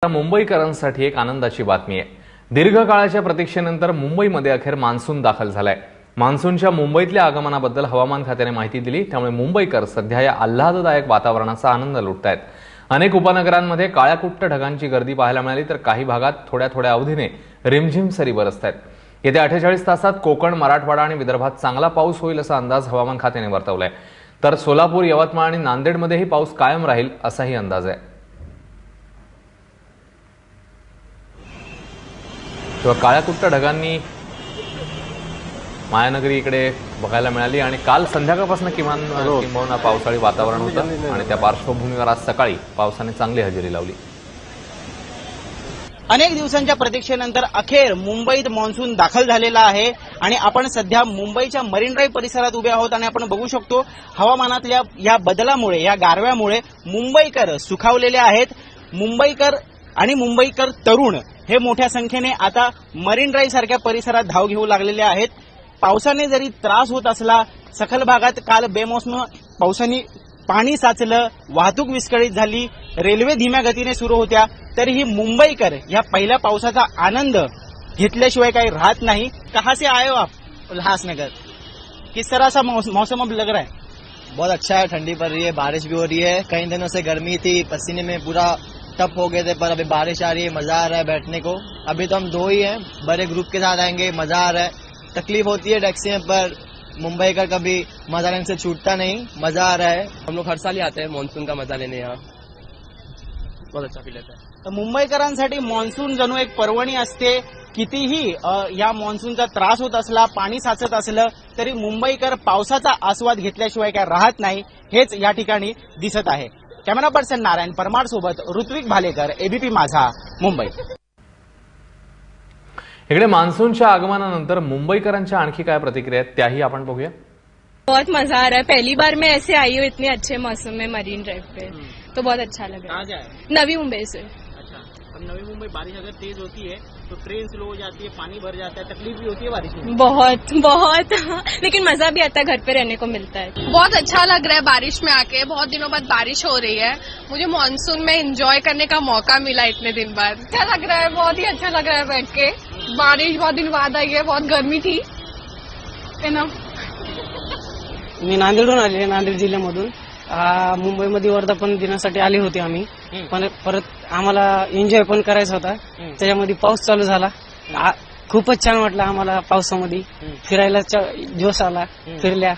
मुंबईकरांसाठी एक आनंदाची बातमी आहे। दीर्घकाळाच्या प्रतीक्षेनंतर मुंबईमध्ये अखेर मान्सून दाखल झालाय। मान्सूनच्या मुंबईतल्या आगमनाबद्दल हवामान खात्याने माहिती दिली, त्यामुळे मुंबईकर सध्या या आल्हाददायक वातावरणाचा आनंद लुटतायत। अनेक उपनगरांमध्ये काळ्याकुट्ट ढगांची गर्दी पाहायला मिळाली, तर काही भागात थोड्या थोड्या अवधीने रिमझिम सरी बरसतायत। येत्या 48 तासात कोकण, मराठवाडा आणि विदर्भात चांगला पाऊस होईल असा अंदाज हवामान खात्याने वर्तवलाय। तर सोलापूर, यवतमाळ आणि नांदेडमध्येही पाऊस कायम राहील असाही अंदाज आहे। तेव्हा काळ्याकुट्ट ढगांनी मायानगरी इकडे बघायला मिळाली आणि काल संध्याकाळपासून किंबहुना पावसाळी वातावरण होतं आणि त्या पार्श्वभूमीवर आज सकाळी पावसाने चांगली हजेरी लावली। अनेक दिवसांच्या प्रतीक्षेनंतर अखेर मुंबईत मान्सून दाखल झालेला आहे आणि आपण सध्या मुंबईच्या मरीन ड्राईव्ह परिसरात उभे आहोत आणि आपण बघू शकतो हवामानातल्या या बदलामुळे, या गारव्यामुळे मुंबईकर सुखावलेले आहेत। मुंबईकर आणि मुंबईकर तरुण हे मोठ्या संख्येने आता मरीन ड्राईव्ह सारख्या परिसरात धाव घेऊ लागलेले आहेत। पावसाने जरी त्रास होत असला, सखल भागात काल बेमोसम पावसाने पाणी साचलं, वाहतूक विस्कळीत झाली, रेल्वे धीम्या गतीने सुरू होत्या, तरीही मुंबईकर या पहिल्या पावसाचा आनंद घेतल्याशिवाय काही राहत नाही। कहां से आए हो आप? उल्लासनगर। किस तरह सा मौसम अब लग रहा है? बहुत अच्छा है, ठंडी पड़ रही है, बारिश भी हो रही है। कई दिनों से गर्मी थी, पसीने में पूरा टप हो गए थे, पर अभी बारिश आ रही है, मजा आ रहा है बैठने को। अभी तो हम दो ही हैं, बड़े ग्रुप के साथ आएंगे, मजा आ रहा है। तकलीफ होती है टैक्सी में, पर मुंबई का कभी मजा लेने से छूटता नहीं, मजा आ रहा है। हम लोग हर साल ही आते हैं मानसून का मजा लेने, यहाँ बहुत अच्छा फील होता है। तर मुंबईकरांसाठी मान्सून जणू एक पर्वणी असते। कितीही या मान्सूनचा त्रास होत असला, पाणी साचत असलं, तरी मुंबईकर पावसाचा आस्वाद घेतल्याशिवाय काय राहत नाही, हेच या ठिकाणी दिसत आहे। कॅमेरा पर्सन नारायण परमार सोबत ऋत्विक भालेकर, एबीपी माझा, मुंबई। इकडे मान्सूनच्या आगमनानंतर मुंबईकरांच्या आणखी काय प्रतिक्रिया आहेत त्याही आपण बघूया। बहुत मजा आ रहा है, पहली बार मैं ऐसे आई हूँ इतने अच्छे मौसम में मरीन ड्राइव पे, तो बहुत अच्छा लग रहा है। नवी मुंबई से। अच्छा, अब नवी मुंबई बारिश अगर तेज होती है तो ट्रेन स्लो हो जाती है, पानी भर जाता है, तकलीफ भी होती है बारिश में? बहुत बहुत लेकिन मजा भी आता है, घर पे रहने को मिलता है। बहुत अच्छा लग रहा है बारिश में आके, बहुत दिनों बाद बारिश हो रही है, मुझे मानसून में एंजॉय करने का मौका मिला इतने दिन बाद। अच्छा लग रहा है, बहुत ही अच्छा लग रहा है बैठ के। बारिश बहुत दिन बाद आई है, बहुत गर्मी थी ना। मी नांदेडहून आले, नांदेड जिल्ह्यामधून। मुंबईमध्ये वर्धापन दिनासाठी आले होते आम्ही, पण परत आम्हाला एन्जॉय पण करायचा होता। त्याच्यामध्ये पाऊस चालू झाला, खूपच छान वाटलं आम्हाला। पावसामध्ये फिरायला जोश आला, फिरल्या।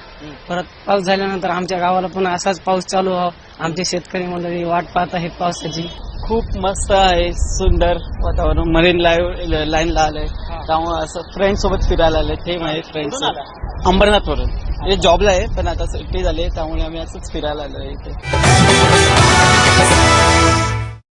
परत पाऊस झाल्यानंतर आमच्या गावाला पण असाच पाऊस चालू व्हावा, आमचे शेतकरी मंडळी वाट पाहत आहेत पावसाची। खूप मस्त आहे, सुंदर वातावरण। मरीन लाईनला आलंय, त्यामुळे असं फ्रेंड सोबत फिरायला आले। हे माझे फ्रेंड्स अंबरनाथवरून, हे जॉबला आहे पण आता सुट्टी झाली, त्यामुळे आम्ही असंच फिरायला आलोय इथे।